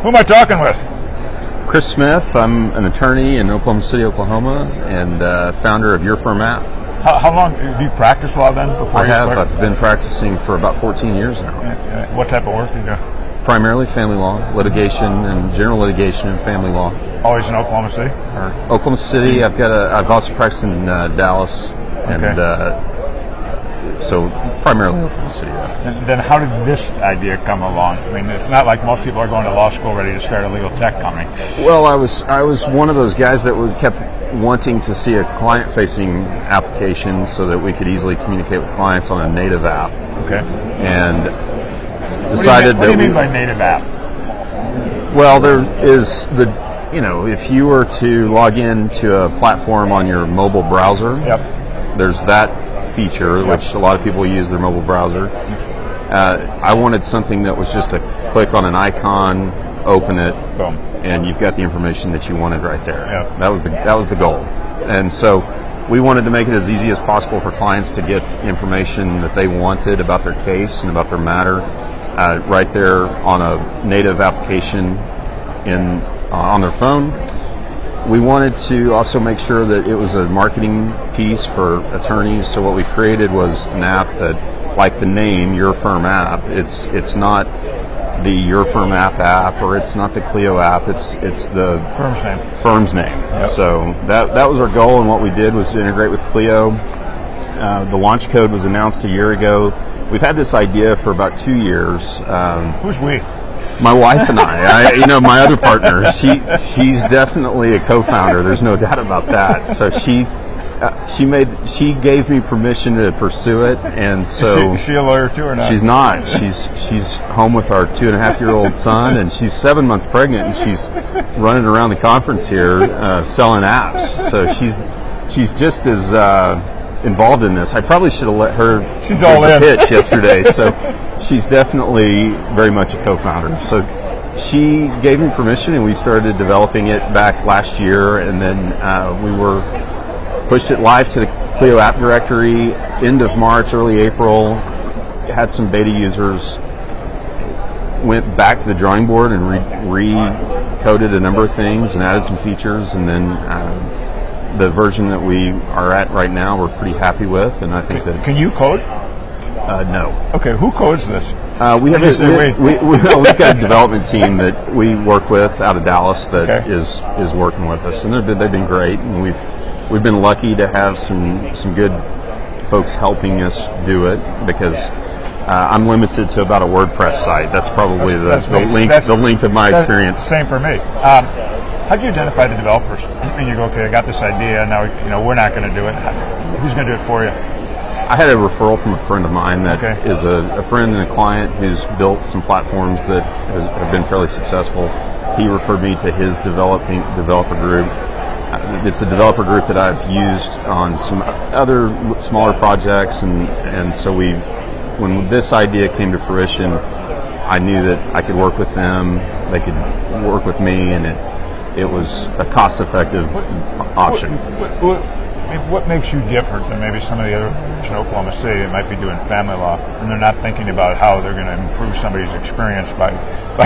Who am I talking with? Chris Smith. I'm an attorney in Oklahoma City, Oklahoma, and founder of Your Firm App. How long do you practice law then? Before I've been practicing for about 14 years now. What type of work do you do? Primarily family law, litigation, and general litigation and family law. Always in Oklahoma City? Or? Oklahoma City. I've also practiced in Dallas, and so primarily Oklahoma City. And then how did this idea come along? I mean, it's not like most people are going to law school ready to start a legal tech company. Well, I was one of those guys that kept wanting to see a client-facing application so that we could easily communicate with clients on a native app. Okay. And decided what do you mean by native app? Well, there is if you were to log in to a platform on your mobile browser, there's that feature, which a lot of people use their mobile browser. I wanted something that was just a click on an icon, open it, boom, and you've got the information that you wanted right there. That was the goal. And so we wanted to make it as easy as possible for clients to get information that they wanted about their case and about their matter right there on a native application on their phone. We wanted to also make sure that it was a marketing piece for attorneys. So what we created was an app that, like the name, Your Firm App, it's not the Your Firm app, or it's not the Clio app. It's the firm's name. Yep. So that was our goal, and what we did was to integrate with Clio. The launch code was announced a year ago. We've had this idea for about 2 years. Who's we? My wife and I my other partner, she's definitely a co-founder. There's no doubt about that. So she gave me permission to pursue it, and so is she a lawyer too, or not? She's not. She's home with our 2.5-year-old son, and she's 7 months pregnant, and she's running around the conference here selling apps. So she's just as involved in this. I probably should have let her She's all in. pitch yesterday. So she's definitely very much a co-founder. So she gave me permission, and we started developing it back last year, and then we pushed it live to the Clio app directory end of March, early April. Had some beta users. Went back to the drawing board and recoded a number of things and added some features, and then the version that we are at right now, we're pretty happy with, and I think that. Can you code? No. Okay, who codes this? We've got a development team that we work with out of Dallas that is working with us, and they've been great, and we've been lucky to have some good folks helping us do it, because I'm limited to about a WordPress site. That's probably the length of my experience. Same for me. How do you identify the developers? And you go, okay, I got this idea. Now, we're not going to do it. Who's going to do it for you? I had a referral from a friend of mine that is a friend and a client who's built some platforms that have been fairly successful. He referred me to his developer group. It's a developer group that I've used on some other smaller projects, and so when this idea came to fruition, I knew that I could work with them, they could work with me, and it was a cost-effective option. What makes you different than maybe some of the other in Oklahoma City that might be doing family law, and they're not thinking about how they're going to improve somebody's experience by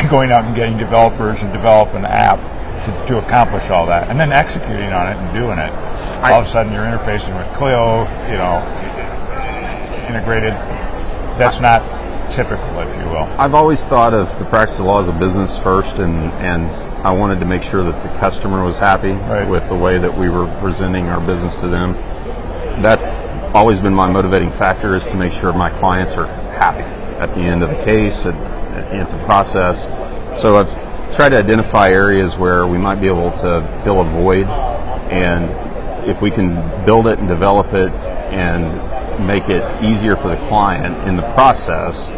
going out and getting developers and develop an app to accomplish all that, and then executing on it and doing it? All of a sudden you're interfacing with Clio, integrated. That's not typical, if you will. I've always thought of the practice of law as a business first, and I wanted to make sure that the customer was happy with the way that we were presenting our business to them. That's always been my motivating factor, is to make sure my clients are happy at the end of the case, at the process. So I've tried to identify areas where we might be able to fill a void, and if we can build it and develop it and make it easier for the client in the process,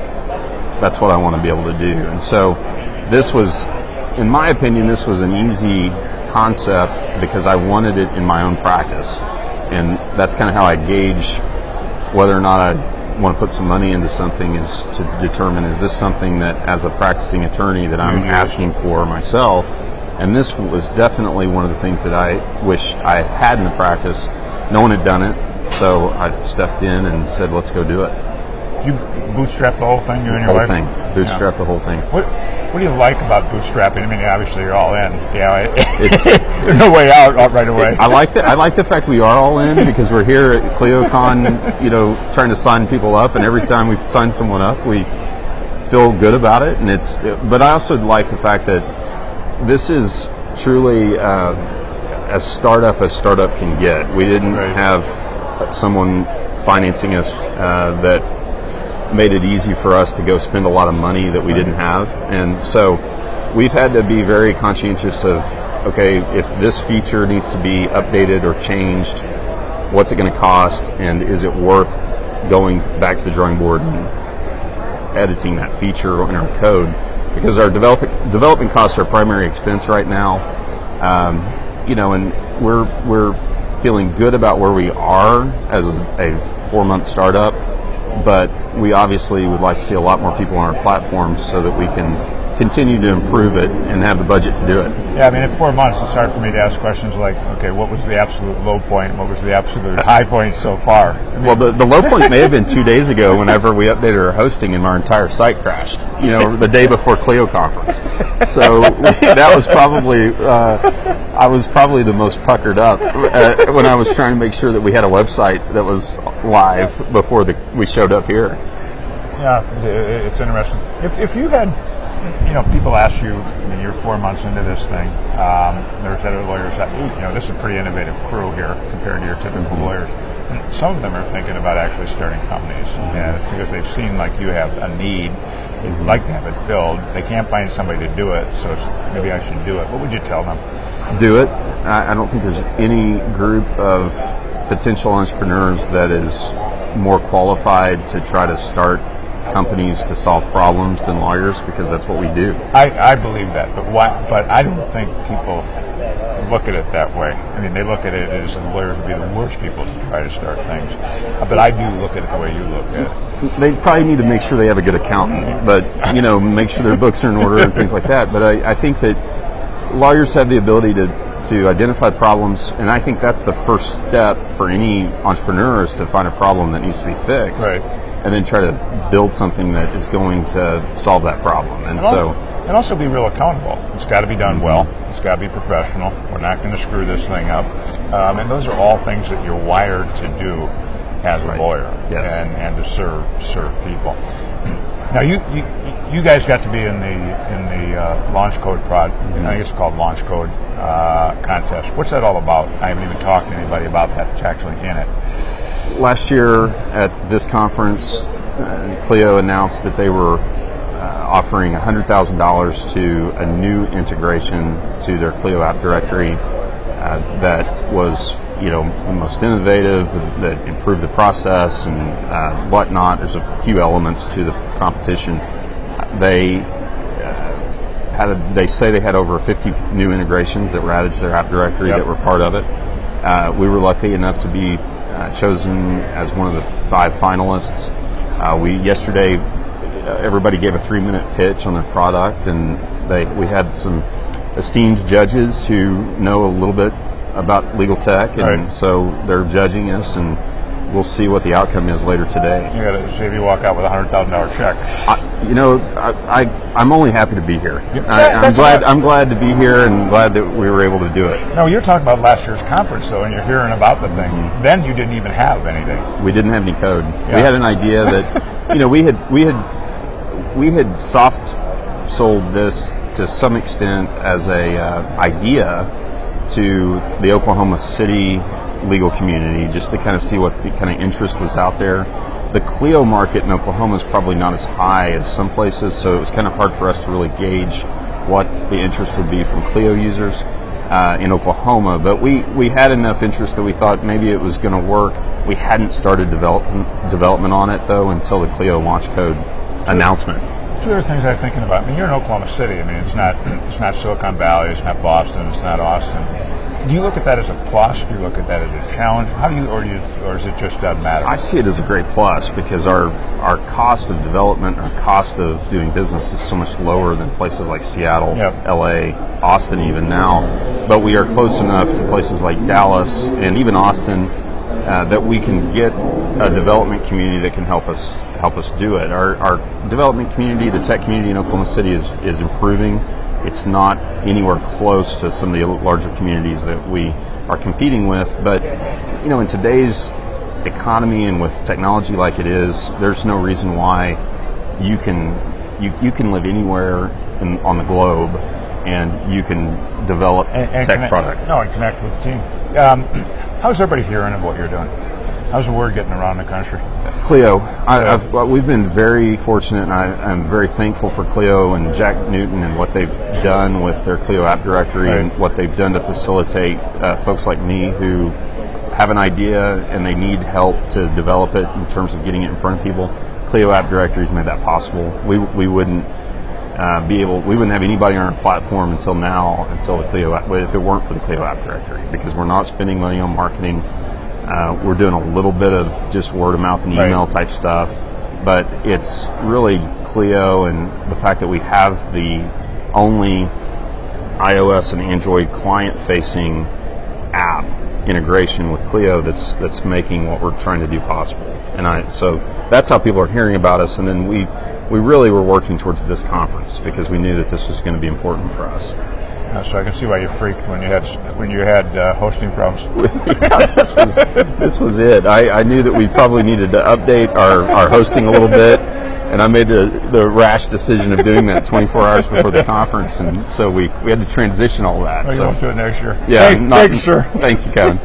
that's what I want to be able to do. And so this was, in my opinion, this was an easy concept because I wanted it in my own practice. And that's kind of how I gauge whether or not I want to put some money into something, is to determine, is this something that, as a practicing attorney, that I'm asking for myself? And this was definitely one of the things that I wish I had in the practice. No one had done it, so I stepped in and said, let's go do it. You bootstrap the whole thing, you and your Whole wife? thing. Bootstrap the whole thing. What do you like about bootstrapping? I mean, obviously you're all in. Yeah, It's there's no way out right away. I like the fact we are all in, because we're here at ClioCon, trying to sign people up, and every time we sign someone up, we feel good about it. And but I also like the fact that this is truly as startup can get. We didn't have someone financing us that made it easy for us to go spend a lot of money that we didn't have. And so we've had to be very conscientious of, okay, if this feature needs to be updated or changed, what's it going to cost, and is it worth going back to the drawing board and editing that feature in our code? Because our development costs are primary expense right now, and we're feeling good about where we are as a 4-month startup, but we obviously would like to see a lot more people on our platform so that we can continue to improve it and have the budget to do it. Yeah, I mean, at 4 months, it's hard for me to ask questions like, okay, what was the absolute low point and what was the absolute high point so far? I mean, well, the low point may have been 2 days ago whenever we updated our hosting and our entire site crashed, the day before Clio Conference. So that was probably, I was probably the most puckered up when I was trying to make sure that we had a website that was live before we showed up here. Yeah, it's interesting. If you had, people ask you, you're 4 months into this thing, there's other lawyers that, this is a pretty innovative crew here compared to your typical lawyers. And some of them are thinking about actually starting companies, because they've seen like you have a need, they'd like to have it filled, they can't find somebody to do it, so maybe I should do it. What would you tell them? Do it. I don't think there's any group of potential entrepreneurs that is more qualified to try to start companies to solve problems than lawyers, because that's what we do. I believe that, but I don't think people look at it that way. I mean, they look at it as the lawyers would be the worst people to try to start things. But I do look at it the way you look at it. They probably need to make sure they have a good accountant, but make sure their books are in order and things like that. But I think that lawyers have the ability to identify problems, and I think that's the first step for any entrepreneur, is to find a problem that needs to be fixed. Right. And then try to build something that is going to solve that problem. And also be real accountable. It's got to be done well. It's got to be professional. We're not going to screw this thing up. And those are all things that you're wired to do as a lawyer, and to serve people. Now you guys got to be in the Launch Code I guess it's called Launch Code contest. What's that all about? I haven't even talked to anybody about that that's actually in it. Last year at this conference, Clio announced that they were offering $100,000 to a new integration to their Clio app directory that was, the most innovative, that improved the process and whatnot. There's a few elements to the competition. They say they had over 50 new integrations that were added to their app directory that were part of it. We were lucky enough to be chosen as one of the 5 finalists. Yesterday, everybody gave a 3-minute pitch on their product, and we had some esteemed judges who know a little bit about legal tech, and so they're judging us, and we'll see what the outcome is later today. You got to see if you walk out with a $100,000 check. I'm only happy to be here. I'm glad to be here, and glad that we were able to do it. No, you're talking about last year's conference, though, and you're hearing about the thing. Then you didn't even have anything. We didn't have any code. We had an idea that, we had soft sold this to some extent as a idea to the Oklahoma City legal community, just to kind of see what kind of interest was out there. The Clio market in Oklahoma is probably not as high as some places, so it was kind of hard for us to really gauge what the interest would be from Clio users in Oklahoma. But we had enough interest that we thought maybe it was going to work. We hadn't started development on it, though, until the Clio launch code announcement. Two other things I'm thinking about. I mean, you're in Oklahoma City. I mean, it's not Silicon Valley, it's not Boston, it's not Austin. Do you look at that as a plus? Do you look at that as a challenge? Or is it just doesn't matter? I see it as a great plus, because our cost of development, our cost of doing business is so much lower than places like Seattle, LA, Austin even now. But we are close enough to places like Dallas and even Austin that we can get a development community that can help us do it. Our development community, the tech community in Oklahoma City is improving. It's not anywhere close to some of the larger communities that we are competing with, but in today's economy and with technology like it is, there's no reason why you can live anywhere on the globe and you can develop tech products. No, and connect with the team. How's everybody hearing of what you're doing? How's the word getting around the country? Clio. We've been very fortunate, and I'm very thankful for Clio and Jack Newton and what they've done with their Clio app directory, right, and what they've done to facilitate folks like me who have an idea and they need help to develop it in terms of getting it in front of people. Clio app directories made that possible. We wouldn't we wouldn't have anybody on our platform until the Clio app, if it weren't for the Clio app directory, because we're not spending money on marketing. We're doing a little bit of just word of mouth and email type stuff, but it's really Clio and the fact that we have the only iOS and Android client-facing app integration with Clio that's making what we're trying to do possible. And so that's how people are hearing about us. And then we really were working towards this conference because we knew that this was going to be important for us. So I can see why you freaked when you had hosting problems. Yeah, this was it. I knew that we probably needed to update our hosting a little bit, and I made the rash decision of doing that 24 hours before the conference, and so we had to transition all that. Oh, you won't do it next year. Yeah, thanks, sir. Thank you, Kevin.